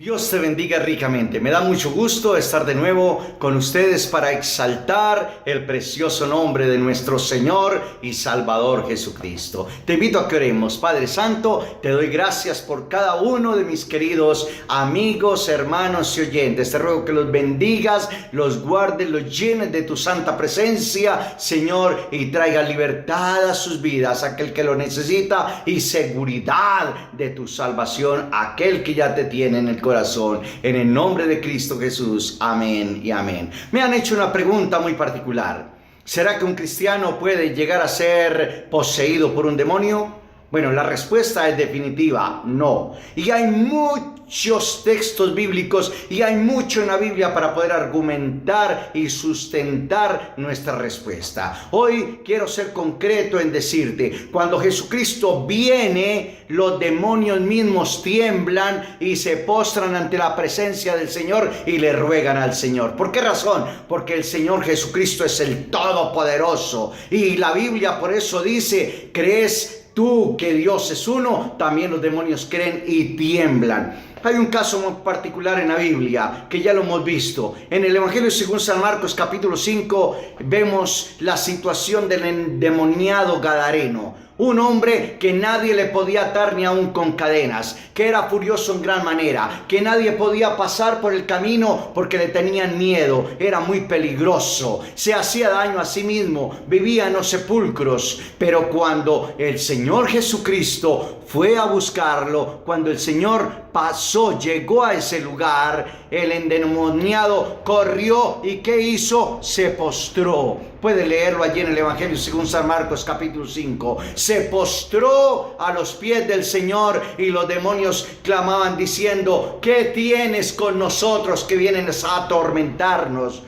Dios te bendiga ricamente. Me da mucho gusto estar de nuevo con ustedes para exaltar el precioso nombre de nuestro Señor y Salvador Jesucristo. Te invito a que oremos. Padre Santo, te doy gracias por cada uno de mis queridos amigos, hermanos y oyentes. Te ruego que los bendigas, los guardes, los llenes de tu santa presencia, Señor, y traiga libertad a sus vidas, aquel que lo necesita, y seguridad de tu salvación, aquel que ya te tiene en el corazón. En el nombre de Cristo Jesús, amén y amén. Me han hecho una pregunta muy particular. ¿Será que un cristiano puede llegar a ser poseído por un demonio? Bueno, la respuesta es definitiva, no. Y hay muchos textos bíblicos y hay mucho en la Biblia para poder argumentar y sustentar nuestra respuesta. Hoy quiero ser concreto en decirte, cuando Jesucristo viene, los demonios mismos tiemblan y se postran ante la presencia del Señor y le ruegan al Señor. ¿Por qué razón? Porque el Señor Jesucristo es el Todopoderoso. Y la Biblia por eso dice, ¿crees tú que Dios es uno? También los demonios creen y tiemblan. Hay un caso muy particular en la Biblia que ya lo hemos visto. En el Evangelio según San Marcos capítulo 5 vemos la situación del endemoniado gadareno. Un hombre que nadie le podía atar ni aun con cadenas, que era furioso en gran manera, que nadie podía pasar por el camino porque le tenían miedo, era muy peligroso, se hacía daño a sí mismo, vivía en los sepulcros. Pero cuando el Señor Jesucristo fue a buscarlo, cuando el Señor pasó, llegó a ese lugar, el endemoniado corrió y ¿qué hizo? Se postró. Puede leerlo allí en el Evangelio según San Marcos capítulo 5. Se postró a los pies del Señor y los demonios clamaban diciendo, ¿qué tienes con nosotros que vienes a atormentarnos?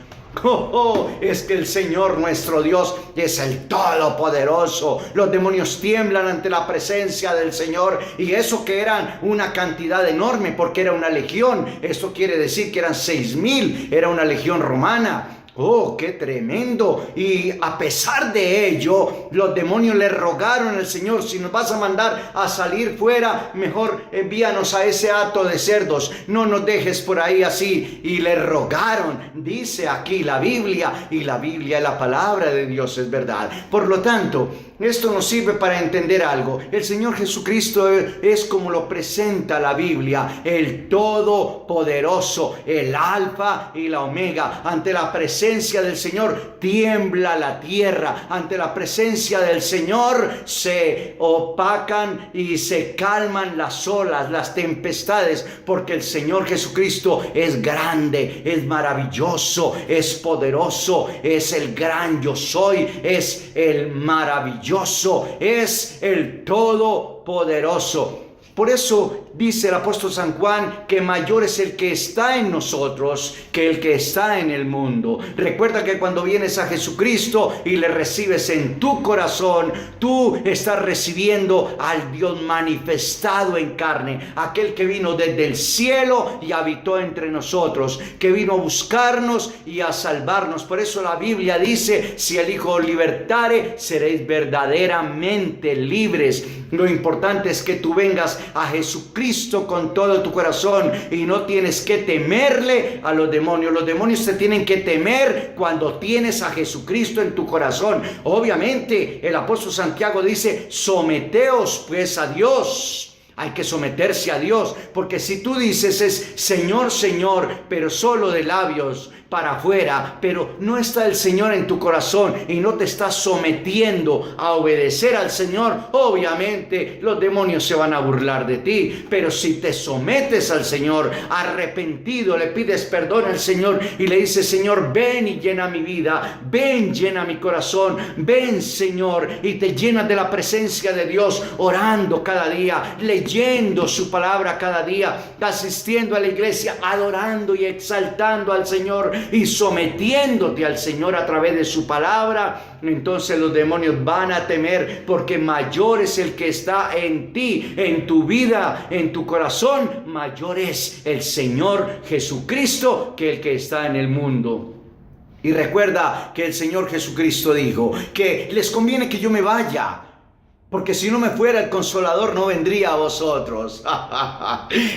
Es que el Señor nuestro Dios es el Todopoderoso. Los demonios tiemblan ante la presencia del Señor, y eso que eran una cantidad enorme porque era una legión. Esto quiere decir que eran 6,000, era una legión romana. ¡Oh, qué tremendo! Y a pesar de ello, los demonios le rogaron al Señor, si nos vas a mandar a salir fuera, mejor envíanos a ese hato de cerdos, no nos dejes por ahí así. Y le rogaron, dice aquí la Biblia, y la Biblia, la palabra de Dios es verdad. Por lo tanto, esto nos sirve para entender algo. El Señor Jesucristo es como lo presenta la Biblia, el Todopoderoso, el Alfa y la Omega. Ante la presencia del Señor tiembla la tierra. Ante la presencia del Señor se opacan y se calman las olas, las tempestades, porque el Señor Jesucristo es grande, es maravilloso, es poderoso, es el gran yo soy, es el maravilloso, es el todopoderoso. Por eso dice el apóstol San Juan que mayor es el que está en nosotros que el que está en el mundo. Recuerda que cuando vienes a Jesucristo y le recibes en tu corazón, tú estás recibiendo al Dios manifestado en carne, aquel que vino desde el cielo y habitó entre nosotros, que vino a buscarnos y a salvarnos. Por eso la Biblia dice, si el Hijo os libertare, seréis verdaderamente libres. Lo importante es que tú vengas a Jesucristo con todo tu corazón y no tienes que temerle a los demonios. Los demonios te tienen que temer cuando tienes a Jesucristo en tu corazón. Obviamente el apóstol Santiago dice, someteos pues a Dios. Hay que someterse a Dios, porque si tú dices es Señor, Señor, pero solo de labios para afuera, pero no está el Señor en tu corazón y no te estás sometiendo a obedecer al Señor, obviamente los demonios se van a burlar de ti. Pero si te sometes al Señor, arrepentido, le pides perdón al Señor y le dices, Señor, ven y llena mi vida, ven, llena mi corazón, ven, Señor, y te llenas de la presencia de Dios, orando cada día, leyendo su palabra cada día, asistiendo a la iglesia, adorando y exaltando al Señor y sometiéndote al Señor a través de su palabra, entonces los demonios van a temer, porque mayor es el que está en ti, en tu vida, en tu corazón, mayor es el Señor Jesucristo que el que está en el mundo. Y recuerda que el Señor Jesucristo dijo que les conviene que yo me vaya. Porque si no me fuera el Consolador, no vendría a vosotros.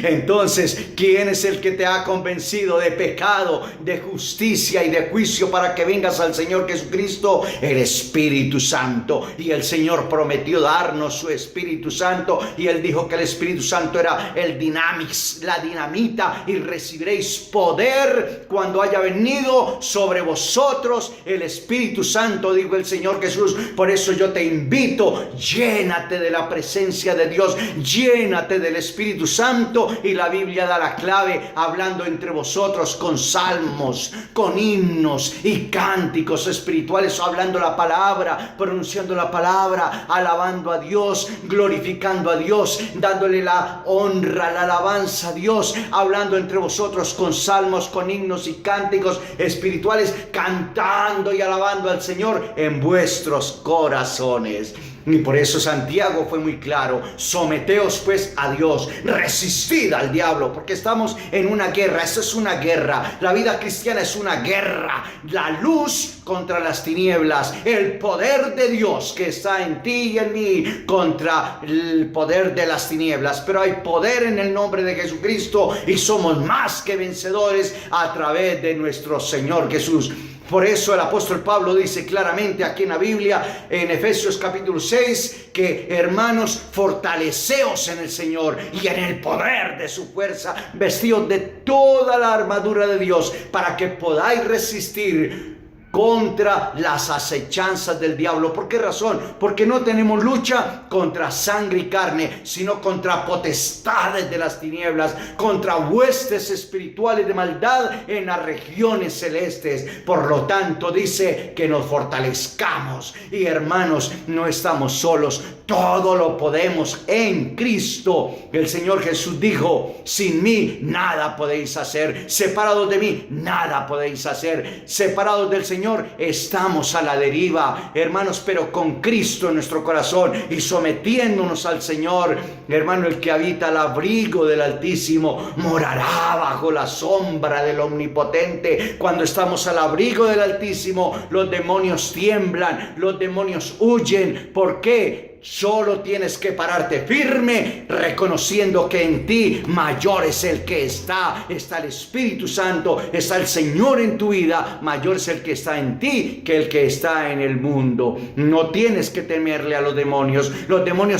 Entonces, ¿quién es el que te ha convencido de pecado, de justicia y de juicio para que vengas al Señor Jesucristo? El Espíritu Santo. Y el Señor prometió darnos su Espíritu Santo. Y Él dijo que el Espíritu Santo era el dinamix, la dinamita. Y recibiréis poder cuando haya venido sobre vosotros el Espíritu Santo, dijo el Señor Jesús. Por eso yo te invito, llénate de la presencia de Dios, llénate del Espíritu Santo. Y la Biblia da la clave, hablando entre vosotros con salmos, con himnos y cánticos espirituales, hablando la palabra, pronunciando la palabra, alabando a Dios, glorificando a Dios, dándole la honra, la alabanza a Dios, hablando entre vosotros con salmos, con himnos y cánticos espirituales, cantando y alabando al Señor en vuestros corazones. Y por eso Santiago fue muy claro: someteos pues a Dios, resistid al diablo, porque estamos en una guerra. Esto es una guerra, la vida cristiana es una guerra, la luz contra las tinieblas, el poder de Dios que está en ti y en mí contra el poder de las tinieblas. Pero hay poder en el nombre de Jesucristo y somos más que vencedores a través de nuestro Señor Jesús. Por eso el apóstol Pablo dice claramente aquí en la Biblia, en Efesios capítulo 6, que hermanos, fortaleceos en el Señor y en el poder de su fuerza, vestidos de toda la armadura de Dios, para que podáis resistir contra las acechanzas del diablo. ¿Por qué razón? Porque no tenemos lucha contra sangre y carne, sino contra potestades de las tinieblas, contra huestes espirituales de maldad en las regiones celestes. Por lo tanto, dice que nos fortalezcamos. Y hermanos, no estamos solos, todo lo podemos en Cristo. El Señor Jesús dijo: sin mí nada podéis hacer, separados de mí nada podéis hacer. Separados del Señor estamos a la deriva, hermanos, pero con Cristo en nuestro corazón y sometiéndonos al Señor, hermano, el que habita al abrigo del Altísimo morará bajo la sombra del Omnipotente. Cuando estamos al abrigo del Altísimo, los demonios tiemblan, los demonios huyen. ¿Por qué? Solo tienes que pararte firme, reconociendo que en ti mayor es el que está el Espíritu Santo, está el Señor en tu vida. Mayor es el que está en ti que el que está en el mundo. No tienes que temerle a los demonios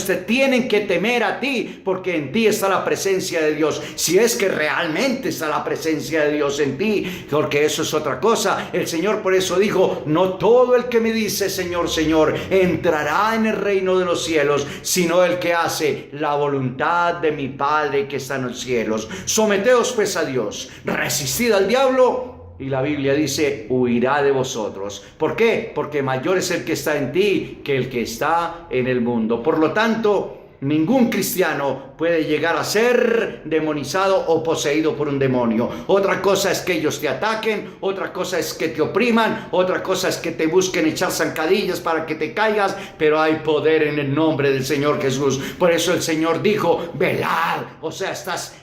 te tienen que temer a ti, porque en ti está la presencia de Dios. Si es que realmente está la presencia de Dios en ti, porque eso es otra cosa. El Señor por eso dijo: no todo el que me dice Señor, Señor entrará en el reino de los cielos, sino el que hace la voluntad de mi Padre que está en los cielos. Someteos pues a Dios, resistid al diablo, y la Biblia dice: huirá de vosotros. ¿Por qué? Porque mayor es el que está en ti que el que está en el mundo. Por lo tanto, ningún cristiano puede llegar a ser demonizado o poseído por un demonio. Otra cosa es que ellos te ataquen, otra cosa es que te opriman, otra cosa es que te busquen echar zancadillas para que te caigas, pero hay poder en el nombre del Señor Jesús. Por eso el Señor dijo: velad, o sea,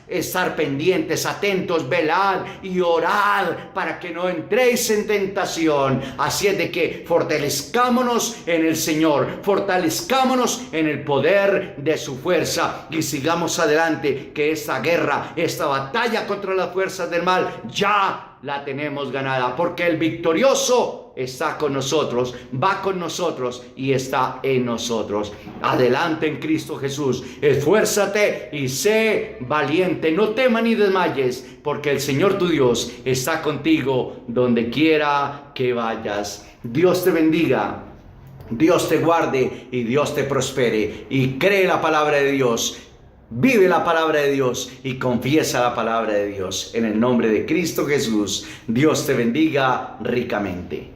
estar pendientes, atentos, velad y orad para que no entréis en tentación. Así es de que fortalezcámonos en el Señor, fortalezcámonos en el poder de su fuerza y sigamos adelante, que esta guerra, esta batalla contra las fuerzas del mal ya la tenemos ganada, porque el victorioso está con nosotros, va con nosotros y está en nosotros. Adelante en Cristo Jesús, esfuérzate y sé valiente, no temas ni desmayes, porque el Señor tu Dios está contigo donde quiera que vayas. Dios te bendiga, Dios te guarde y Dios te prospere. Y cree la palabra de Dios, vive la palabra de Dios y confiesa la palabra de Dios. En el nombre de Cristo Jesús, Dios te bendiga ricamente.